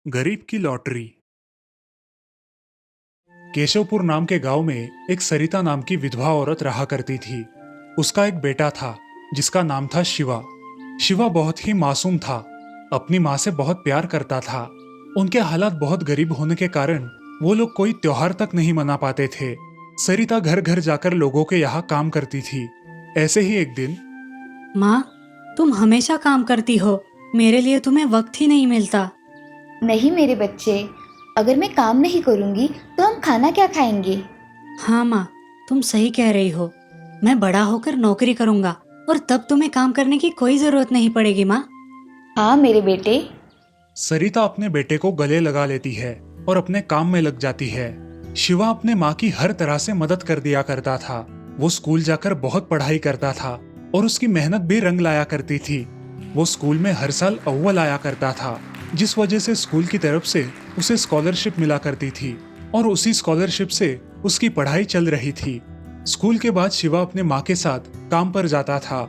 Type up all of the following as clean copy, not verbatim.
गरीब की लॉटरी। केशवपुर नाम के गांव में एक सरिता नाम की विधवा औरत रहा करती थी। उसका एक बेटा था जिसका नाम था शिवा। शिवा बहुत ही मासूम था, अपनी माँ से बहुत प्यार करता था। उनके हालात बहुत गरीब होने के कारण वो लोग कोई त्योहार तक नहीं मना पाते थे। सरिता घर घर जाकर लोगों के यहाँ काम करती थी। ऐसे ही एक दिन माँ, तुम हमेशा काम करती हो, मेरे लिए तुम्हें वक्त ही नहीं मिलता। नहीं मेरे बच्चे, अगर मैं काम नहीं करूंगी तो हम खाना क्या खाएंगे। हाँ माँ, तुम सही कह रही हो। मैं बड़ा होकर नौकरी करूँगा और तब तुम्हें काम करने की कोई जरूरत नहीं पड़ेगी माँ। हाँ मेरे बेटे। सरिता अपने बेटे को गले लगा लेती है और अपने काम में लग जाती है। शिवा अपने माँ की हर तरह से मदद कर दिया करता था। वो स्कूल जाकर बहुत पढ़ाई करता था और उसकी मेहनत भी रंग लाया करती थी। वो स्कूल में हर साल अव्वल आया करता था, जिस वजह से स्कूल की तरफ से उसे स्कॉलरशिप मिला करती थी और उसी स्कॉलरशिप से उसकी पढ़ाई चल रही थी। स्कूल के बाद शिवा अपने माँ के साथ काम पर जाता था।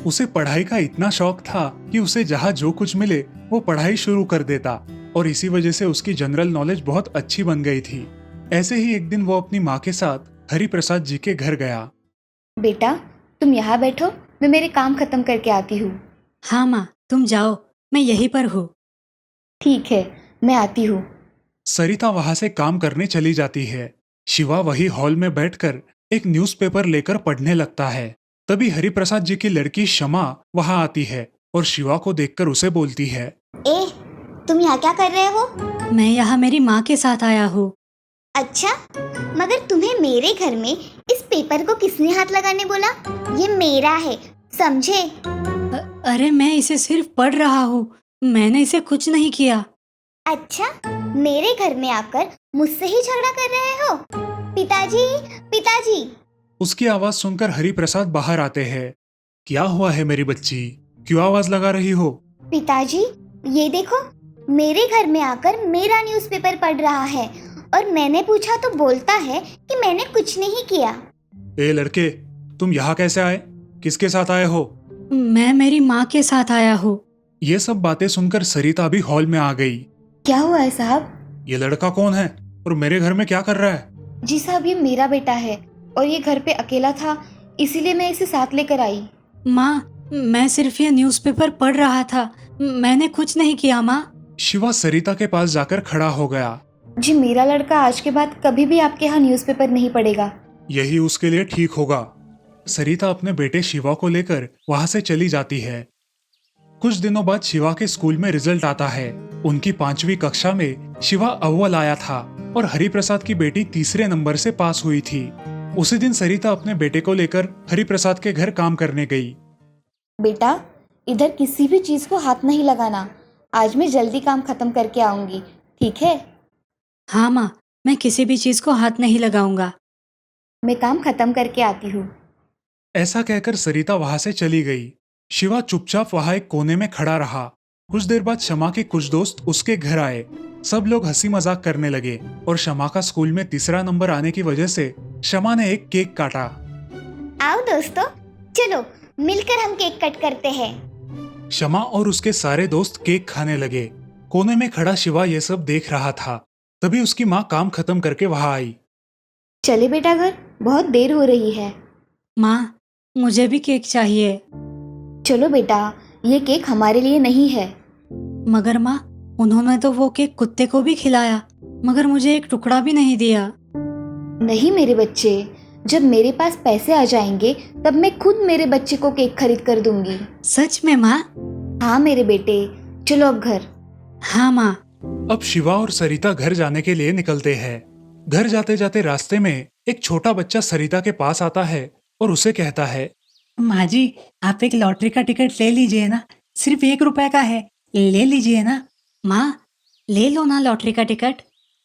उसे पढ़ाई का इतना शौक था कि उसे जहाँ जो कुछ मिले वो पढ़ाई शुरू कर देता और इसी वजह से उसकी जनरल नॉलेज बहुत अच्छी बन गई थी। ऐसे ही एक दिन वो अपनी माँ के साथ हरि प्रसाद जी के घर गया। बेटा तुम यहाँ बैठो, मैं मेरे काम खत्म करके आती हूँ। हाँ माँ, तुम जाओ, मैं यहीं पर हूँ। ठीक है, मैं आती हूँ। सरिता वहां से काम करने चली जाती है। शिवा वही हॉल में बैठकर एक न्यूज़पेपर लेकर पढ़ने लगता है। तभी हरिप्रसाद जी की लड़की शमा वहां आती है और शिवा को देखकर उसे बोलती है, ए, तुम यहाँ क्या कर रहे हो? मैं यहाँ मेरी माँ के साथ आया हूँ। अच्छा, मगर तुम्हें मेरे घर में इस पेपर को किसने हाथ लगाने बोला? ये मेरा है, समझे? अरे मैं इसे सिर्फ पढ़ रहा हूँ, मैंने इसे कुछ नहीं किया। अच्छा, मेरे घर में आकर मुझसे ही झगड़ा कर रहे हो? पिताजी, पिताजी। उसकी आवाज सुनकर हरिप्रसाद बाहर आते हैं। क्या हुआ है मेरी बच्ची, क्यों आवाज लगा रही हो? पिताजी, ये देखो, मेरे घर में आकर मेरा न्यूज़पेपर पढ़ रहा है और मैंने पूछा तो बोलता है कि मैंने कुछ नहीं किया। ए लड़के, तुम यहाँ कैसे आए? किसके साथ आए हो? मैं मेरी माँ के साथ आया हूँ। ये सब बातें सुनकर सरिता भी हॉल में आ गई। क्या हुआ है साहब? ये लड़का कौन है और मेरे घर में क्या कर रहा है? जी साहब, ये मेरा बेटा है और ये घर पे अकेला था, इसीलिए मैं इसे साथ लेकर आई। माँ, मैं सिर्फ ये न्यूज़पेपर पढ़ रहा था, मैंने कुछ नहीं किया माँ। शिवा सरिता के पास जाकर खड़ा हो गया। जी, मेरा लड़का आज के बाद कभी भी आपके यहाँ न्यूज़पेपर नहीं पढ़ेगा। यही उसके लिए ठीक होगा। सरिता अपने बेटे शिवा को लेकर वहां से चली जाती है। कुछ दिनों बाद शिवा के स्कूल में रिजल्ट आता है। उनकी 5वीं कक्षा में शिवा अव्वल आया था और हरिप्रसाद की बेटी तीसरे नंबर से पास हुई थी। उसी दिन सरिता अपने बेटे को लेकर हरिप्रसाद के घर काम करने गई। बेटा, इधर किसी भी चीज़ को हाथ नहीं लगाना। आज मैं जल्दी काम खत्म करके आऊंगी, ठीक है? हाँ माँ, मैं किसी भी चीज़ को हाथ नहीं लगाऊंगा। मैं काम खत्म करके आती हूँ। ऐसा कहकर सरिता वहां से चली गई। शिवा चुपचाप वहां एक कोने में खड़ा रहा। कुछ देर बाद शमा के कुछ दोस्त उसके घर आए। सब लोग हंसी मजाक करने लगे और शमा का स्कूल में तीसरा नंबर आने की वजह से शमा ने एक केक काटा। आओ दोस्तों, चलो मिलकर हम केक कट करते हैं। शमा और उसके सारे दोस्त केक खाने लगे। कोने में खड़ा शिवा ये सब देख रहा था। तभी उसकी माँ काम खत्म करके वहां आई। चले बेटा घर, बहुत देर हो रही है। माँ, मुझे भी केक चाहिए। चलो बेटा, ये केक हमारे लिए नहीं है। मगर माँ, उन्होंने तो वो केक कुत्ते को भी खिलाया, मगर मुझे एक टुकड़ा भी नहीं दिया। नहीं मेरे बच्चे, जब मेरे पास पैसे आ जाएंगे तब मैं खुद मेरे बच्चे को केक खरीद कर दूंगी। सच में माँ? हाँ मेरे बेटे, चलो अब घर। हाँ माँ। अब शिवा और सरिता घर जाने के लिए निकलते हैं। घर जाते जाते रास्ते में एक छोटा बच्चा सरिता के पास आता है और उसे कहता है, माँ जी, आप एक लॉटरी का टिकट ले लीजिए ना, सिर्फ 1 रुपए का है, ले लीजिए ना। माँ, ले लो ना लॉटरी का टिकट।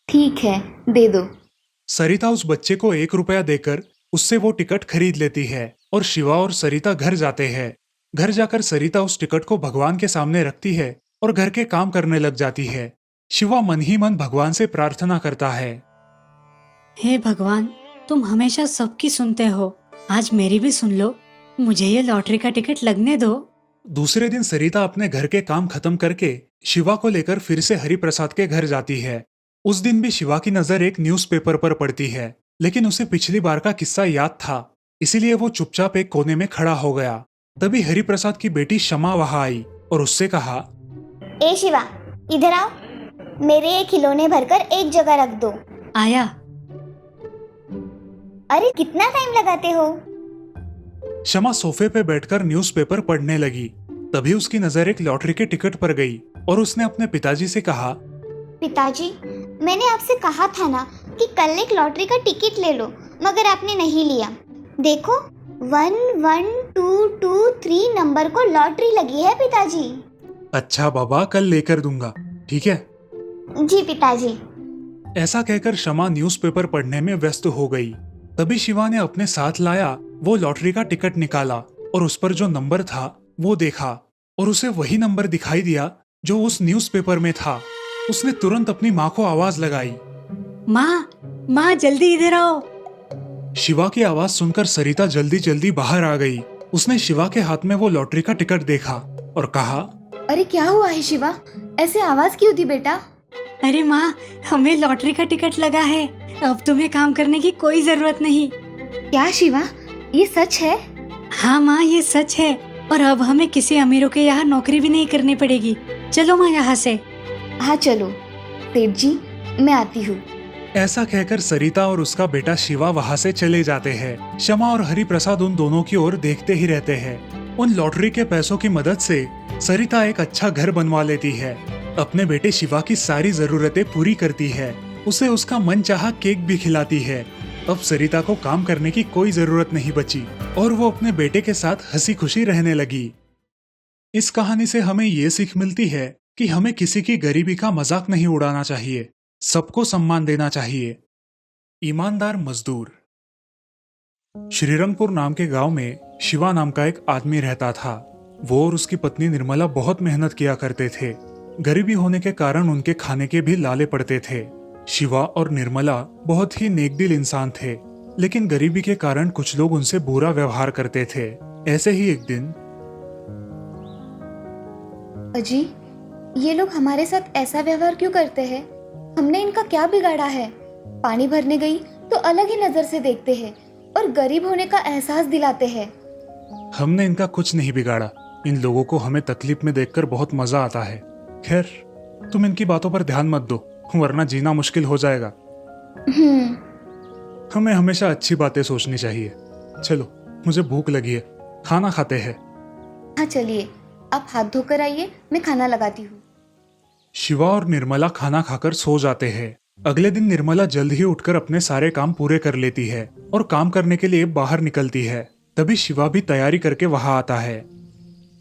ठीक है, दे दो। सरिता उस बच्चे को 1 रुपया देकर उससे वो टिकट खरीद लेती है और शिवा और सरिता घर जाते हैं। घर जाकर सरिता उस टिकट को भगवान के सामने रखती है और घर के काम करने लग जाती है। शिवा मन ही मन भगवान से प्रार्थना करता है, हे भगवान, तुम हमेशा सबकी सुनते हो, आज मेरी भी सुन लो, मुझे ये लॉटरी का टिकट लगने दो। दूसरे दिन सरिता अपने घर के काम खत्म करके शिवा को लेकर फिर से हरिप्रसाद के घर जाती है। उस दिन भी शिवा की नजर एक न्यूज़पेपर पर पड़ती है, लेकिन उसे पिछली बार का किस्सा याद था, इसीलिए वो चुपचाप एक कोने में खड़ा हो गया। तभी हरिप्रसाद की बेटी शमा वहां आई और उससे कहा, ए शिवा, इधर आओ, मेरे ये खिलौने भरकर एक जगह रख दो। आया। अरे कितना टाइम लगाते हो? शमा सोफे पे बैठकर न्यूज़पेपर पढ़ने लगी। तभी उसकी नजर एक लॉटरी के टिकट पर गई और उसने अपने पिताजी से कहा, पिताजी, मैंने आपसे कहा था ना कि कल एक लॉटरी का टिकट ले लो, मगर आपने नहीं लिया। देखो 11223 नंबर को लॉटरी लगी है पिताजी। अच्छा बाबा, कल लेकर दूंगा, ठीक है? जी पिताजी। ऐसा कहकर शमा न्यूज़पेपर पढ़ने में व्यस्त हो गई। तभी शिवा ने अपने साथ लाया वो लॉटरी का टिकट निकाला और उस पर जो नंबर था वो देखा और उसे वही नंबर दिखाई दिया जो उस न्यूज़पेपर में था। उसने तुरंत अपनी माँ को आवाज लगाई। माँ, माँ जल्दी इधर आओ। शिवा की आवाज सुनकर सरिता जल्दी जल्दी बाहर आ गई। उसने शिवा के हाथ में वो लॉटरी का टिकट देखा और कहा, अरे क्या हुआ है शिवा, ऐसे आवाज क्यों दी बेटा? अरे माँ, हमें लॉटरी का टिकट लगा है, अब तुम्हें काम करने की कोई जरूरत नहीं। क्या शिवा, ये सच है? हाँ माँ, ये सच है, और अब हमें किसी अमीरों के यहाँ नौकरी भी नहीं करनी पड़ेगी। चलो माँ यहाँ से। हाँ चलो सेठ जी, मैं आती हूँ। ऐसा कहकर सरिता और उसका बेटा शिवा वहाँ से चले जाते हैं। शमा और हरिप्रसाद उन दोनों की ओर देखते ही रहते हैं। उन लॉटरी के पैसों की मदद से सरिता एक अच्छा घर बनवा लेती है, अपने बेटे शिवा की सारी जरूरतें पूरी करती है, उसे उसका मनचाहा केक भी खिलाती है। अब सरिता को काम करने की कोई जरूरत नहीं बची और वो अपने बेटे के साथ हंसी खुशी रहने लगी। इस कहानी से हमें ये सीख मिलती है कि हमें किसी की गरीबी का मजाक नहीं उड़ाना चाहिए, सबको सम्मान देना चाहिए। ईमानदार मजदूर। श्रीरंगपुर नाम के गांव में शिवा नाम का एक आदमी रहता था। वो और उसकी पत्नी निर्मला बहुत मेहनत किया करते थे। गरीबी होने के कारण उनके खाने के भी लाले पड़ते थे। शिवा और निर्मला बहुत ही नेकदिल इंसान थे, लेकिन गरीबी के कारण कुछ लोग उनसे बुरा व्यवहार करते थे। ऐसे ही एक दिन, अजी, ये लोग हमारे साथ ऐसा व्यवहार क्यों करते हैं? हमने इनका क्या बिगाड़ा है? पानी भरने गई तो अलग ही नजर से देखते हैं और गरीब होने का एहसास दिलाते हैं। हमने इनका कुछ नहीं बिगाड़ा, इन लोगों को हमें तकलीफ में देखकर बहुत मजा आता है। खैर, तुम इनकी बातों पर ध्यान मत दो, वरना जीना मुश्किल हो जाएगा। हमें हमेशा अच्छी बातें सोचनी चाहिए। चलो, मुझे भूख लगी है, खाना खाते हैं। हाँ चलिए, आप हाथ धोकर आइए, मैं खाना लगाती हूँ। शिवा और निर्मला खाना खाकर सो जाते हैं। अगले दिन निर्मला जल्द ही उठकर अपने सारे काम पूरे कर लेती है और काम करने के लिए बाहर निकलती है। तभी शिवा भी तैयारी करके वहां आता है।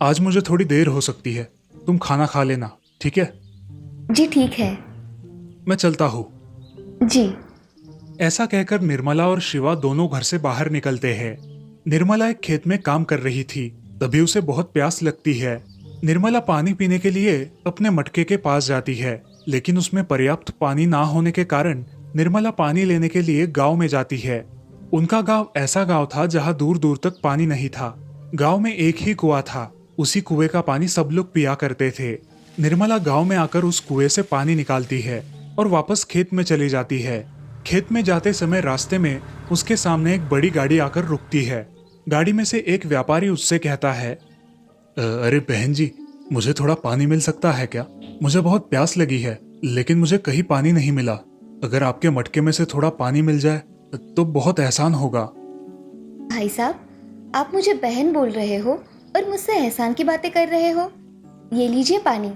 आज मुझे थोड़ी देर हो सकती है, तुम खाना खा लेना, ठीक है? जी ठीक है। मैं चलता हूँ। जी। ऐसा कहकर निर्मला और शिवा दोनों घर से बाहर निकलते हैं। निर्मला एक खेत में काम कर रही थी, तभी उसे बहुत प्यास लगती है। निर्मला पानी पीने के लिए अपने मटके के पास जाती है, लेकिन उसमें पर्याप्त पानी ना होने के कारण निर्मला पानी लेने के लिए गांव में जाती है। उनका गांव ऐसा गांव था जहां दूर दूर तक पानी नहीं था। गांव में एक ही कुआं था, उसी कुएं का पानी सब लोग पिया करते थे। निर्मला गांव में आकर उस कुएं से पानी निकालती है और वापस खेत में चली जाती है। खेत में जाते समय रास्ते में उसके सामने एक बड़ी गाड़ी आकर रुकती है। गाड़ी में से एक व्यापारी उससे कहता है, अरे बहन जी, मुझे थोड़ा पानी मिल सकता है क्या? मुझे बहुत प्यास लगी है, लेकिन मुझे कहीं पानी नहीं मिला। अगर आपके मटके में से थोड़ा पानी मिल जाए तो बहुत एहसान होगा। भाई साहब, आप मुझे बहन बोल रहे हो और मुझसे एहसान की बातें कर रहे हो? ये लीजिए पानी,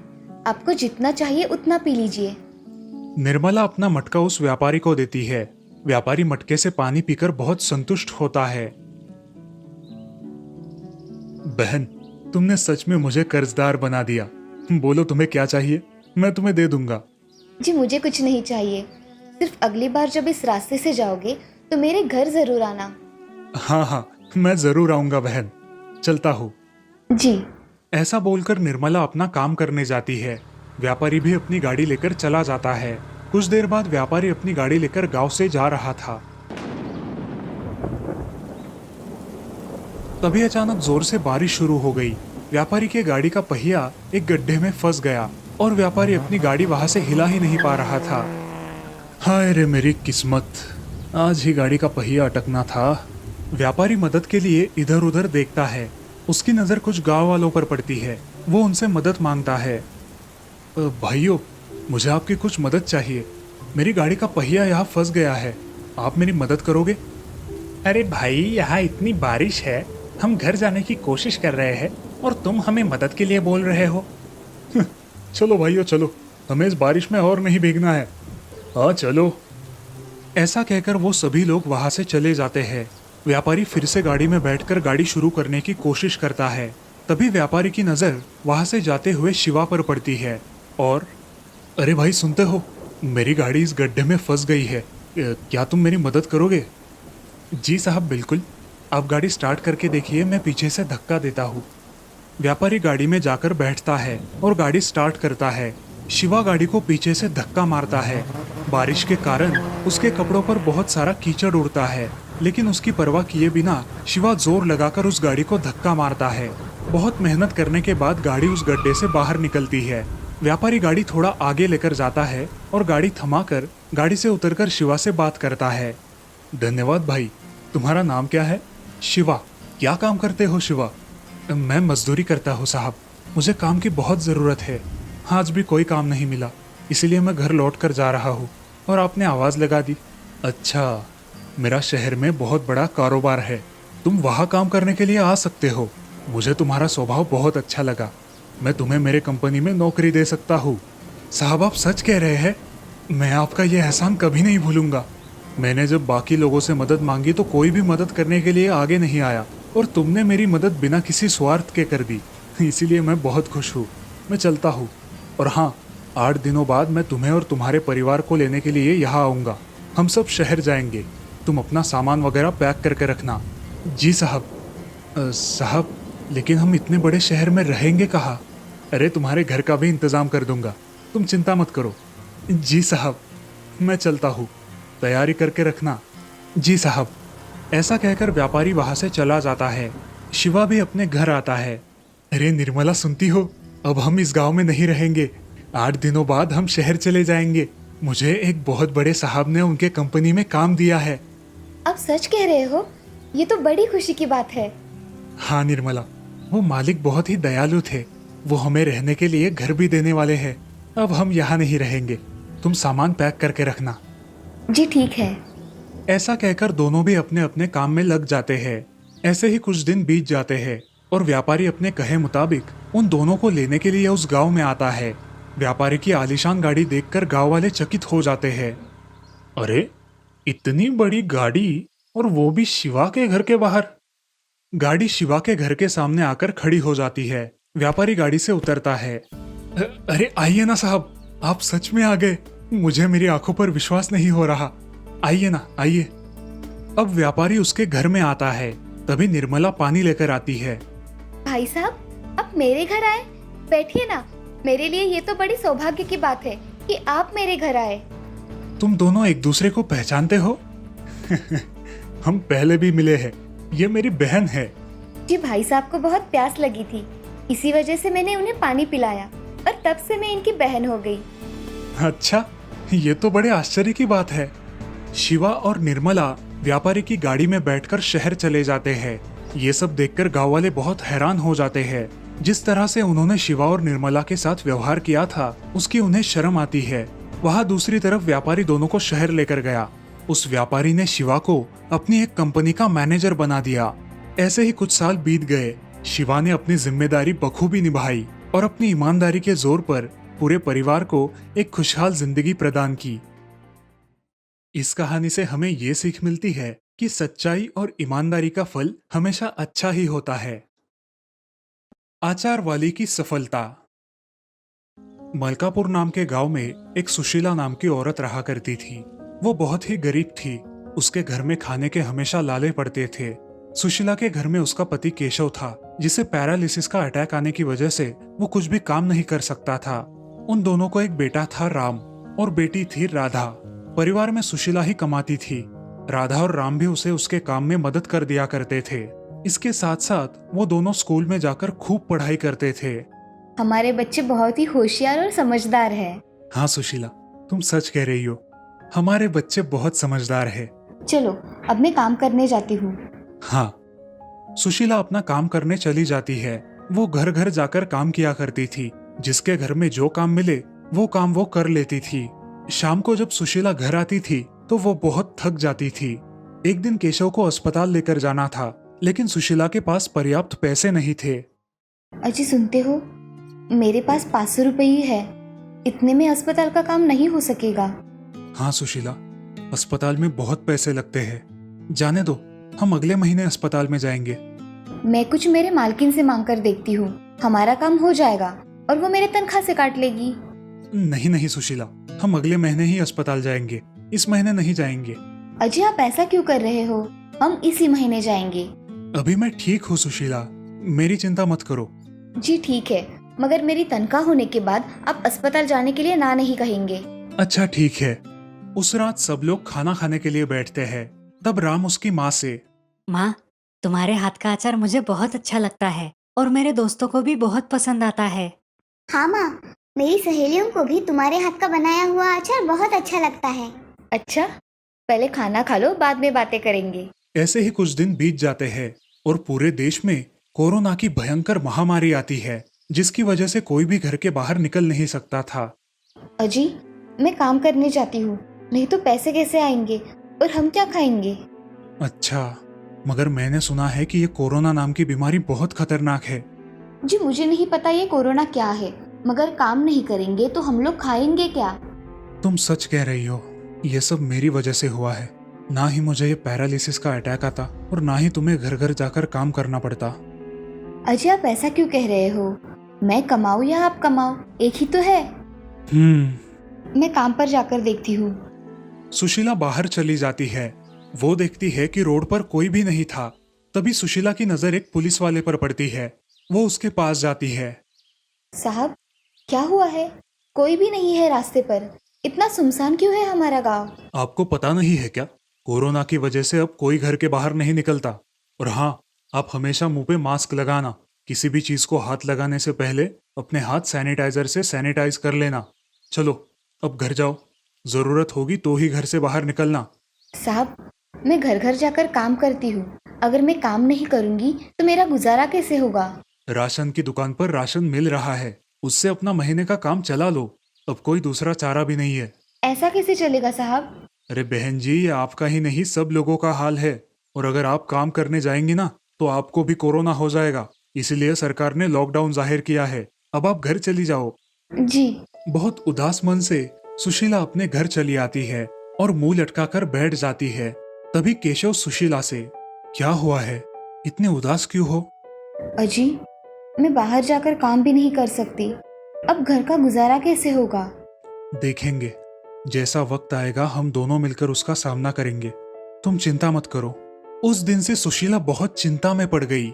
आपको जितना चाहिए उतना पी लीजिए। निर्मला अपना मटका उस व्यापारी को देती है। व्यापारी मटके से पानी पीकर बहुत संतुष्ट होता है। बहन, तुमने सच में मुझे कर्जदार बना दिया। बोलो तुम्हें क्या चाहिए, मैं तुम्हें दे दूंगा। जी मुझे कुछ नहीं चाहिए, सिर्फ अगली बार जब इस रास्ते से जाओगे तो मेरे घर जरूर आना। हाँ हाँ, मैं जरूर आऊंगा बहन, चलता हूँ। जी। ऐसा बोलकर निर्मला अपना काम करने जाती है। व्यापारी भी अपनी गाड़ी लेकर चला जाता है। कुछ देर बाद व्यापारी अपनी गाड़ी लेकर गांव से जा रहा था। तभी अचानक जोर से बारिश शुरू हो गई। व्यापारी के गाड़ी का पहिया एक गड्ढे में फंस गया और व्यापारी अपनी गाड़ी वहां से हिला ही नहीं पा रहा था। हाय रे मेरी किस्मत, आज ही गाड़ी का पहिया अटकना था। व्यापारी मदद के लिए इधर उधर देखता है। उसकी नज़र कुछ गांव वालों पर पड़ती है। वो उनसे मदद मांगता है। भाइयों, मुझे आपकी कुछ मदद चाहिए। मेरी गाड़ी का पहिया यहाँ फंस गया है, आप मेरी मदद करोगे? अरे भाई, यहाँ इतनी बारिश है, हम घर जाने की कोशिश कर रहे हैं और तुम हमें मदद के लिए बोल रहे हो। चलो भाइयों चलो, हमें इस बारिश में और नहीं भीगना है। हाँ चलो। ऐसा कहकर वो सभी लोग वहां से चले जाते हैं। व्यापारी फिर से गाड़ी में बैठकर गाड़ी शुरू करने की कोशिश करता है। तभी व्यापारी की नज़र वहां से जाते हुए शिवा पर पड़ती है और अरे भाई सुनते हो, मेरी गाड़ी इस गड्ढे में फंस गई है, क्या तुम मेरी मदद करोगे? जी साहब बिल्कुल, आप गाड़ी स्टार्ट करके देखिए, मैं पीछे से धक्का देता हूँ। व्यापारी गाड़ी में जाकर बैठता है और गाड़ी स्टार्ट करता है। शिवा गाड़ी को पीछे से धक्का मारता है। बारिश के कारण उसके कपड़ों पर बहुत सारा कीचड़ उड़ता है, लेकिन उसकी परवाह किए बिना शिवा जोर लगाकर उस गाड़ी को धक्का मारता है। बहुत मेहनत करने के बाद गाड़ी उस गड्ढे से बाहर निकलती है। व्यापारी गाड़ी थोड़ा आगे लेकर जाता है और गाड़ी थमाकर गाड़ी से उतरकर शिवा से बात करता है। धन्यवाद भाई, तुम्हारा नाम क्या है? शिवा। क्या काम करते हो शिवा? मैं मजदूरी करता हूँ साहब, मुझे काम की बहुत ज़रूरत है। आज भी कोई काम नहीं मिला, इसीलिए मैं घर लौट कर जा रहा हूँ और आपने आवाज़ लगा दी। अच्छा, मेरा शहर में बहुत बड़ा कारोबार है, तुम वहाँ काम करने के लिए आ सकते हो। मुझे तुम्हारा स्वभाव बहुत अच्छा लगा, मैं तुम्हें मेरे कंपनी में नौकरी दे सकता हूँ। साहब आप सच कह रहे हैं? मैं आपका ये एहसान कभी नहीं भूलूंगा। मैंने जब बाकी लोगों से मदद मांगी तो कोई भी मदद करने के लिए आगे नहीं आया और तुमने मेरी मदद बिना किसी स्वार्थ के कर दी, इसीलिए मैं बहुत खुश हूँ। मैं चलता हूँ, और हाँ, 8 दिनों बाद मैं तुम्हें और तुम्हारे परिवार को लेने के लिए यहाँ आऊँगा। हम सब शहर जाएंगे, तुम अपना सामान वगैरह पैक करके रखना। जी साहब। साहब लेकिन हम इतने बड़े शहर में रहेंगे कहाँ? अरे तुम्हारे घर का भी इंतज़ाम कर दूंगा, तुम चिंता मत करो। जी साहब, मैं चलता हूँ, तैयारी करके रखना। जी साहब। ऐसा कहकर व्यापारी वहाँ से चला जाता है। शिवा भी अपने घर आता है। अरे निर्मला सुनती हो, अब हम इस गांव में नहीं रहेंगे, 8 दिनों बाद हम शहर चले जाएंगे। मुझे एक बहुत बड़े साहब ने उनके कंपनी में काम दिया है। आप सच कह रहे हो? ये तो बड़ी खुशी की बात है। हाँ निर्मला, वो मालिक बहुत ही दयालु थे, वो हमें रहने के लिए घर भी देने वाले हैं। अब हम यहाँ नहीं रहेंगे, तुम सामान पैक करके रखना। जी ठीक है। ऐसा कहकर दोनों भी अपने अपने काम में लग जाते हैं। ऐसे ही कुछ दिन बीत जाते हैं और व्यापारी अपने कहे मुताबिक उन दोनों को लेने के लिए उस गांव में आता है। व्यापारी की आलीशान गाड़ी देखकर गांव वाले चकित हो जाते हैं। अरे इतनी बड़ी गाड़ी, और वो भी शिवा के घर के बाहर। गाड़ी शिवा के घर के सामने आकर खड़ी हो जाती है। व्यापारी गाड़ी से उतरता है। अरे आइए ना साहब, आप सच में आ गए, मुझे मेरी आंखों पर विश्वास नहीं हो रहा। आइए ना आइए। अब व्यापारी उसके घर में आता है। तभी निर्मला पानी लेकर आती है। भाई साहब, आप मेरे घर आए? बैठिए ना, मेरे लिए ये तो बड़ी सौभाग्य की बात है कि आप मेरे घर आए। तुम दोनों एक दूसरे को पहचानते हो? हम पहले भी मिले हैं, ये मेरी बहन है। जी भाई साहब को बहुत प्यास लगी थी, इसी वजह से मैंने उन्हें पानी पिलाया और तब से मैं इनकी बहन हो गई। अच्छा, ये तो बड़े आश्चर्य की बात है। शिवा और निर्मला व्यापारी की गाड़ी में बैठकर शहर चले जाते हैं। ये सब देखकर गांव वाले बहुत हैरान हो जाते हैं। जिस तरह से उन्होंने शिवा और निर्मला के साथ व्यवहार किया था, उसकी उन्हें शर्म आती है। वहाँ दूसरी तरफ व्यापारी दोनों को शहर लेकर गया। उस व्यापारी ने शिवा को अपनी एक कंपनी का मैनेजर बना दिया। ऐसे ही कुछ साल बीत गए। शिवा ने अपनी जिम्मेदारी बखूबी निभाई और अपनी ईमानदारी के जोर पर पूरे परिवार को एक खुशहाल जिंदगी प्रदान की। इस कहानी से हमें ये सीख मिलती है कि सच्चाई और ईमानदारी का फल हमेशा अच्छा ही होता है। आचार वाली की सफलता। मलकापुर नाम के गांव में एक सुशीला नाम की औरत रहा करती थी। वो बहुत ही गरीब थी। उसके घर में खाने के हमेशा लाले पड़ते थे। सुशीला के घर में उसका पति केशव था, जिसे पैरालिसिस का अटैक आने की वजह से वो कुछ भी काम नहीं कर सकता था। उन दोनों को एक बेटा था राम और बेटी थी राधा। परिवार में सुशीला ही कमाती थी। राधा और राम भी उसे उसके काम में मदद कर दिया करते थे। इसके साथ साथ वो दोनों स्कूल में जाकर खूब पढ़ाई करते थे। हमारे बच्चे बहुत ही होशियार और समझदार है। हाँ सुशीला, तुम सच कह रही हो, हमारे बच्चे बहुत समझदार है। चलो अब मैं काम करने जाती हूँ। हाँ, सुशीला अपना काम करने चली जाती है। वो घर घर जाकर काम किया करती थी। जिसके घर में जो काम मिले वो काम वो कर लेती थी। शाम को जब सुशीला घर आती थी तो वो बहुत थक जाती थी। एक दिन केशव को अस्पताल लेकर जाना था, लेकिन सुशीला के पास पर्याप्त पैसे नहीं थे। अजी सुनते हो, मेरे पास 500 रुपये ही है। इतने में अस्पताल का काम नहीं हो सकेगा। हाँ सुशीला, अस्पताल में बहुत पैसे लगते हैं। जाने दो, हम अगले महीने अस्पताल में जाएंगे। मैं कुछ मेरे मालकिन से मांग कर देखती हूँ, हमारा काम हो जाएगा और वो मेरे तनख्वाह से काट लेगी। नहीं नहीं सुशीला, हम अगले महीने ही अस्पताल जाएंगे, इस महीने नहीं जाएंगे। अजय आप ऐसा क्यों कर रहे हो? हम इसी महीने जाएंगे। अभी मैं ठीक हूँ सुशीला, मेरी चिंता मत करो। जी ठीक है, मगर मेरी तनख्वाह होने के बाद आप अस्पताल जाने के लिए ना नहीं कहेंगे। अच्छा ठीक है। उस रात सब लोग खाना खाने के लिए बैठते हैं। तब राम उसकी माँ से, माँ, तुम्हारे हाथ का अचार मुझे बहुत अच्छा लगता है और मेरे दोस्तों को भी बहुत पसंद आता है। हाँ माँ, मेरी सहेलियों को भी तुम्हारे हाथ का बनाया हुआ अचार बहुत अच्छा लगता है। अच्छा, पहले खाना खा लो, बाद में बातें करेंगे। ऐसे ही कुछ दिन बीत जाते हैं और पूरे देश में कोरोना की भयंकर महामारी आती है, जिसकी वजह से कोई भी घर के बाहर निकल नहीं सकता था। अजी मैं काम करने जाती हूँ, नहीं तो पैसे कैसे आएंगे और हम क्या खाएंगे? अच्छा, मगर मैंने सुना है कि ये कोरोना नाम की बीमारी बहुत खतरनाक है। जी मुझे नहीं पता ये कोरोना क्या है, मगर काम नहीं करेंगे तो हम लोग खाएंगे क्या? तुम सच कह रही हो, ये सब मेरी वजह से हुआ है। ना ही मुझे ये पैरालिसिस का अटैक आता और ना ही तुम्हें घर घर जाकर काम करना पड़ता। अजय आप ऐसा क्यों कह रहे हो? मैं कमाऊं या आप कमाओ, एक ही तो है। मैं काम पर जाकर देखती हूँ। सुशीला बाहर चली जाती है। वो देखती है कि रोड पर कोई भी नहीं था। तभी सुशीला की नजर एक पुलिस वाले पर पड़ती है। वो उसके पास जाती है। साहब क्या हुआ है? कोई भी नहीं है रास्ते पर, इतना सुनसान क्यों है हमारा गांव? आपको पता नहीं है क्या, कोरोना की वजह से अब कोई घर के बाहर नहीं निकलता। और हाँ, आप हमेशा मुंह पे मास्क लगाना। किसी भी चीज को हाथ लगाने से पहले अपने हाथ सैनिटाइजर से सैनिटाइज कर लेना। चलो अब घर जाओ, जरूरत होगी तो ही घर से बाहर निकलना। साहब मैं घर घर जाकर काम करती हूँ, अगर मैं काम नहीं करूँगी तो मेरा गुजारा कैसे होगा? राशन की दुकान पर राशन मिल रहा है, उससे अपना महीने का काम चला लो। अब कोई दूसरा चारा भी नहीं है। ऐसा कैसे चलेगा साहब? अरे बहन जी, ये आपका ही नहीं सब लोगों का हाल है। और अगर आप काम करने जाएंगी ना तो आपको भी कोरोना हो जाएगा। इसीलिए सरकार ने लॉकडाउन जाहिर किया है। अब आप घर चली जाओ। जी। बहुत उदास मन से सुशीला अपने घर चली आती है और मुंह लटकाकर बैठ जाती है। तभी केशव सुशीला से, क्या हुआ है, इतने उदास क्यों हो? अजी मैं बाहर जाकर काम भी नहीं कर सकती, अब घर का गुजारा कैसे होगा? देखेंगे, जैसा वक्त आएगा हम दोनों मिलकर उसका सामना करेंगे। तुम चिंता मत करो। उस दिन से सुशीला बहुत चिंता में पड़ गई।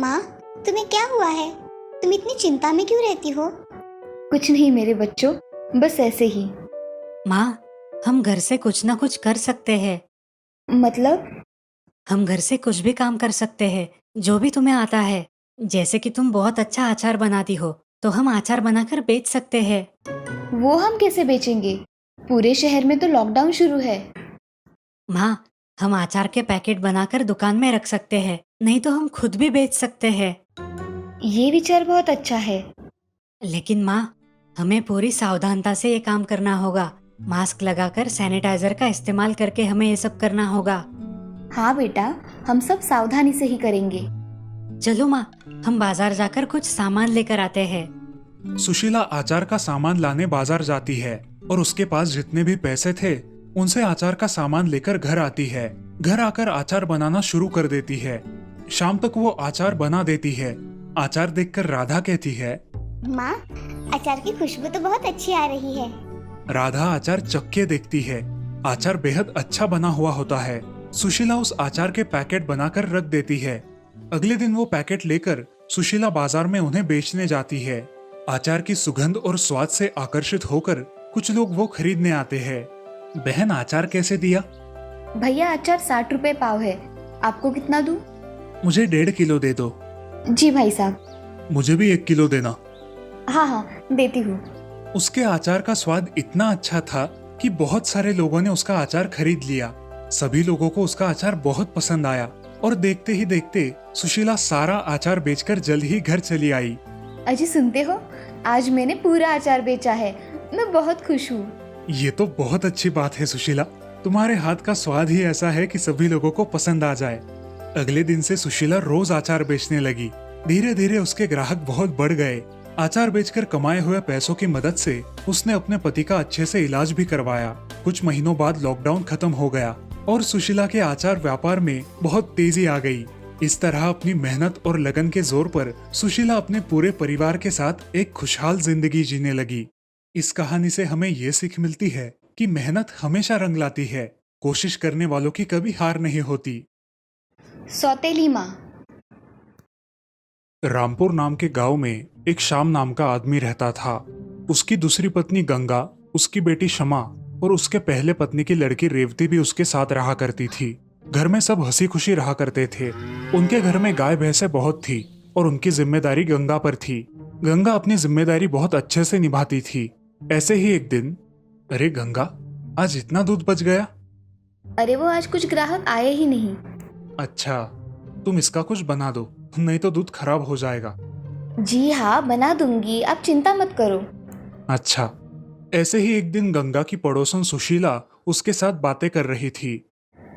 माँ, तुम्हें क्या हुआ है? तुम इतनी चिंता में क्यों रहती हो? कुछ नहीं मेरे बच्चों, बस ऐसे ही। माँ, हम घर से कुछ ना कुछ कर सकते हैं। मतलब? हम घर से कुछ भी काम कर सकते हैं, जो भी तुम्हें आता है। जैसे कि तुम बहुत अच्छा अचार बनाती हो, तो हम अचार बनाकर बेच सकते हैं। वो हम कैसे बेचेंगे? पूरे शहर में तो लॉकडाउन शुरू है। माँ, हम अचार के पैकेट बनाकर दुकान में रख सकते हैं, नहीं तो हम खुद भी बेच सकते हैं। ये विचार बहुत अच्छा है। लेकिन माँ, हमें पूरी सावधानता से ये काम करना होगा। मास्क लगाकर सैनिटाइजर का इस्तेमाल करके हमें ये सब करना होगा। हाँ बेटा, हम सब सावधानी से ही करेंगे। चलो माँ, हम बाजार जाकर कुछ सामान लेकर आते हैं। सुशीला अचार का सामान लाने बाजार जाती है और उसके पास जितने भी पैसे थे उनसे अचार का सामान लेकर घर आती है। घर आकर अचार बनाना शुरू कर देती है। शाम तक वो अचार बना देती है। अचार देखकर राधा कहती है, माँ, अचार की खुशबू तो बहुत अच्छी आ रही है। राधा अचार चक्के देखती है। अचार बेहद अच्छा बना हुआ होता है। सुशीला उस अचार के पैकेट बनाकर रख देती है। अगले दिन वो पैकेट लेकर सुशीला बाजार में उन्हें बेचने जाती है। अचार की सुगंध और स्वाद से आकर्षित होकर कुछ लोग वो खरीदने आते हैं। बहन, अचार कैसे दिया? भैया अचार 60 रुपए पाव है, आपको कितना दूं? मुझे 1.5 किलो दे दो। जी भाई साहब। मुझे भी 1 किलो देना। हाँ हाँ, देती हूँ। उसके अचार का स्वाद इतना अच्छा था कि बहुत सारे लोगों ने उसका अचार खरीद लिया। सभी लोगों को उसका अचार बहुत पसंद आया और देखते ही देखते सुशीला सारा अचार बेचकर जल्द ही घर चली आई। अजी सुनते हो, आज मैंने पूरा अचार बेचा है। मैं बहुत खुश हूँ। ये तो बहुत अच्छी बात है सुशीला, तुम्हारे हाथ का स्वाद ही ऐसा है कि सभी लोगों को पसंद आ जाए। अगले दिन से सुशीला रोज अचार बेचने लगी। धीरे धीरे उसके ग्राहक बहुत बढ़ गए। अचार बेचकर कमाए हुए पैसों की मदद से उसने अपने पति का अच्छे से इलाज भी करवाया। कुछ महीनों बाद लॉकडाउन खत्म हो गया और सुशीला के अचार व्यापार में बहुत तेजी आ गई। इस तरह अपनी मेहनत और लगन के जोर पर सुशीला अपने पूरे परिवार के साथ एक खुशहाल जिंदगी जीने लगी। इस कहानी से हमें ये सीख मिलती है कि मेहनत हमेशा रंग लाती है, कोशिश करने वालों की कभी हार नहीं होती। सौतेली माँ। रामपुर नाम के गांव में एक श्याम नाम का आदमी रहता था। उसकी दूसरी पत्नी गंगा, उसकी बेटी शमा और उसके पहले पत्नी की लड़की रेवती भी उसके साथ रहा करती थी। घर में सब हंसी खुशी रहा करते थे। उनके घर में गाय भैंसें बहुत थी और उनकी जिम्मेदारी गंगा पर थी। गंगा अपनी जिम्मेदारी बहुत अच्छे से निभाती थी। ऐसे ही एक दिन, अरे गंगा, आज इतना दूध बच गया? अरे वो आज कुछ ग्राहक आए ही नहीं। अच्छा, तुम इसका कुछ बना दो, नहीं तो दूध खराब हो जाएगा। जी हाँ, बना दूंगी, आप चिंता मत करो। अच्छा। ऐसे ही एक दिन गंगा की पड़ोसन सुशीला उसके साथ बातें कर रही थी।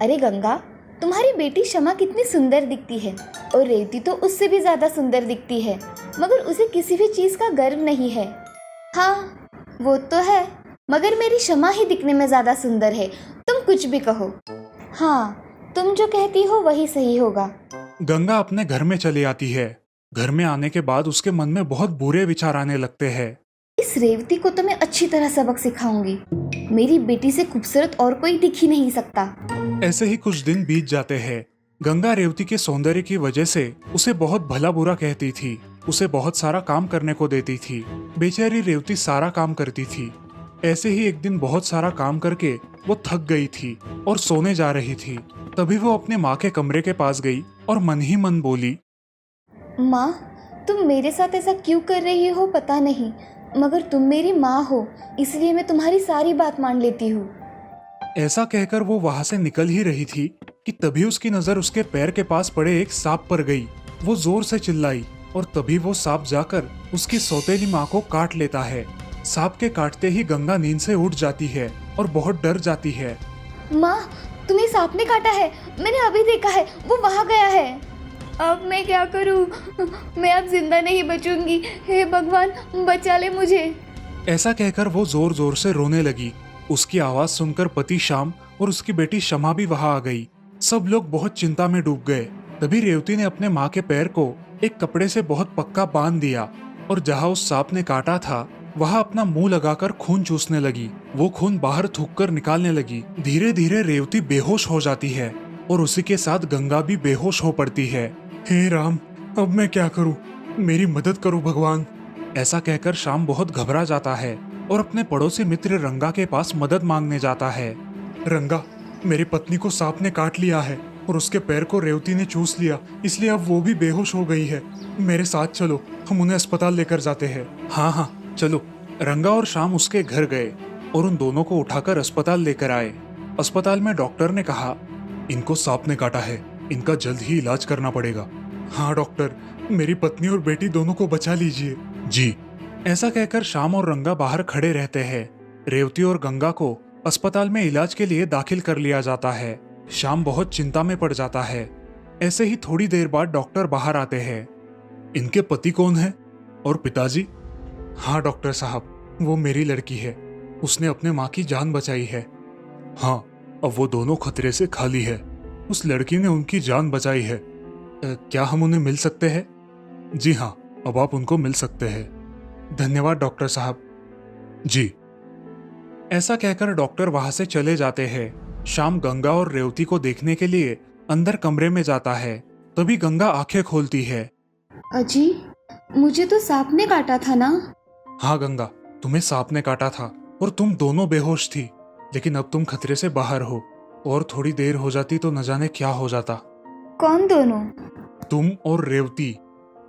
अरे गंगा, तुम्हारी बेटी शमा कितनी सुंदर दिखती है और रेवती तो उससे भी ज्यादा सुंदर दिखती है, मगर उसे किसी भी चीज का गर्व नहीं है। हाँ वो तो है, मगर मेरी शमा ही दिखने में ज्यादा सुंदर है। तुम कुछ भी कहो, हाँ तुम जो कहती हो वही सही होगा। गंगा अपने घर में चली आती है। घर में आने के बाद उसके मन में बहुत बुरे विचार आने लगते हैं। इस रेवती को तो मैं अच्छी तरह सबक सिखाऊंगी। मेरी बेटी से खूबसूरत और कोई दिख ही नहीं सकता। ऐसे ही कुछ दिन बीत जाते हैं। गंगा रेवती के सौंदर्य की वजह से उसे बहुत भला बुरा कहती थी। उसे बहुत सारा काम करने को देती थी। बेचारी रेवती सारा काम करती थी। ऐसे ही एक दिन बहुत सारा काम करके वो थक गई थी और सोने जा रही थी। तभी वो अपने माँ के कमरे के पास गई और मन ही मन बोली, माँ, तुम मेरे साथ ऐसा क्यों कर रही हो पता नहीं, मगर तुम मेरी माँ हो, इसलिए मैं तुम्हारी सारी बात मान लेती हूँ। ऐसा कहकर वो वहां से निकल ही रही थी कि तभी उसकी नजर उसके पैर के पास पड़े एक सांप पर गई। वो जोर से चिल्लाई और तभी वो सांप जाकर उसकी सौतेली माँ को काट लेता है। सांप के काटते ही गंगा नींद से उठ जाती है और बहुत डर जाती है। माँ, तुम्हें सांप ने काटा है, मैंने अभी देखा है, वो वहाँ गया है। अब मैं क्या करूँ? मैं अब जिंदा नहीं बचूंगी। हे भगवान, बचा ले मुझे। ऐसा कहकर वो जोर जोर से रोने लगी। उसकी आवाज सुनकर पति श्याम और उसकी बेटी शमा भी वहां आ गई। सब लोग बहुत चिंता में डूब गए। तभी रेवती ने अपने माँ के पैर को एक कपड़े से बहुत पक्का बांध दिया और जहाँ उस सांप ने काटा था वहां अपना मुंह लगाकर खून चूसने लगी। वो खून बाहर थूककर निकालने लगी। धीरे धीरे रेवती बेहोश हो जाती है और उसी के साथ गंगा भी बेहोश हो पड़ती है। हे राम, अब मैं क्या करूं? मेरी मदद करो भगवान। ऐसा कहकर श्याम बहुत घबरा जाता है और अपने पड़ोसी मित्र रंगा के पास मदद मांगने जाता है। रंगा, मेरी पत्नी को सांप ने काट लिया है और उसके पैर को रेवती ने चूस लिया, इसलिए अब वो भी बेहोश हो गई है। मेरे साथ चलो, हम उन्हें अस्पताल लेकर जाते हैं। हाँ हाँ चलो। रंगा और श्याम उसके घर गए और उन दोनों को उठाकर अस्पताल लेकर आए। अस्पताल में डॉक्टर ने कहा, इनको सांप ने काटा है, इनका जल्द ही इलाज करना पड़ेगा। हाँ डॉक्टर, मेरी पत्नी और बेटी दोनों को बचा लीजिए। जी। ऐसा कहकर श्याम और रंगा बाहर खड़े रहते हैं। रेवती और गंगा को अस्पताल में इलाज के लिए दाखिल कर लिया जाता है। श्याम बहुत चिंता में पड़ जाता है। ऐसे ही थोड़ी देर बाद डॉक्टर बाहर आते हैं। इनके पति कौन है और पिताजी? हाँ डॉक्टर साहब, वो मेरी लड़की है, उसने अपने माँ की जान बचाई है। हाँ, अब वो दोनों खतरे से खाली है, उस लड़की ने उनकी जान बचाई है। क्या हम उन्हें मिल सकते हैं? जी हाँ, अब आप उनको मिल सकते हैं। धन्यवाद डॉक्टर साहब। जी। ऐसा कहकर डॉक्टर वहां से चले जाते हैं। शाम गंगा और रेवती को देखने के लिए अंदर कमरे में जाता है। तभी गंगा आंखें खोलती है। अजी, मुझे तो सांप ने काटा था ना? हाँ गंगा, तुम्हें सांप ने काटा था और तुम दोनों बेहोश थी, लेकिन अब तुम खतरे से बाहर हो। और थोड़ी देर हो जाती तो न जाने क्या हो जाता। कौन दोनों? तुम और रेवती।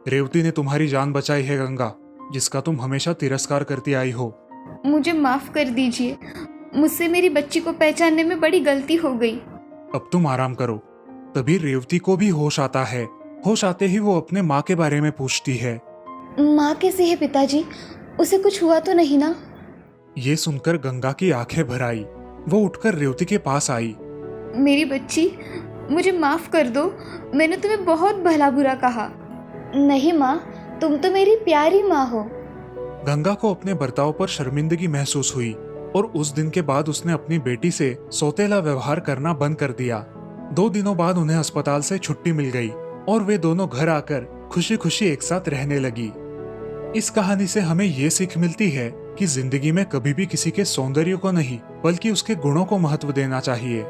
रेवती ने तुम्हारी जान बचाई है गंगा, जिसका तुम हमेशा तिरस्कार करती आई हो। मुझे माफ कर दीजिए, मुझसे मेरी बच्ची को पहचानने में बड़ी गलती हो गई। अब तुम आराम करो। तभी रेवती को भी होश आता है। होश आते ही वो अपने माँ के बारे में पूछती है। माँ कैसी है पिताजी? उसे कुछ हुआ तो नहीं ना? ये सुनकर गंगा की आंखें भर आई। वो उठकर रेवती के पास आई। मेरी बच्ची, मुझे माफ कर दो, मैंने तुम्हें बहुत भला बुरा कहा। नहीं माँ, तुम तो मेरी प्यारी माँ हो। गंगा को अपने बर्ताव पर शर्मिंदगी महसूस हुई और उस दिन के बाद उसने अपनी बेटी से सौतेला व्यवहार करना बंद कर दिया। 2 दिनों बाद उन्हें अस्पताल से छुट्टी मिल गई और वे दोनों घर आकर खुशी खुशी एक साथ रहने लगी। इस कहानी से हमें ये सीख मिलती है कि जिंदगी में कभी भी किसी के सौंदर्य को नहीं बल्कि उसके गुणों को महत्व देना चाहिए।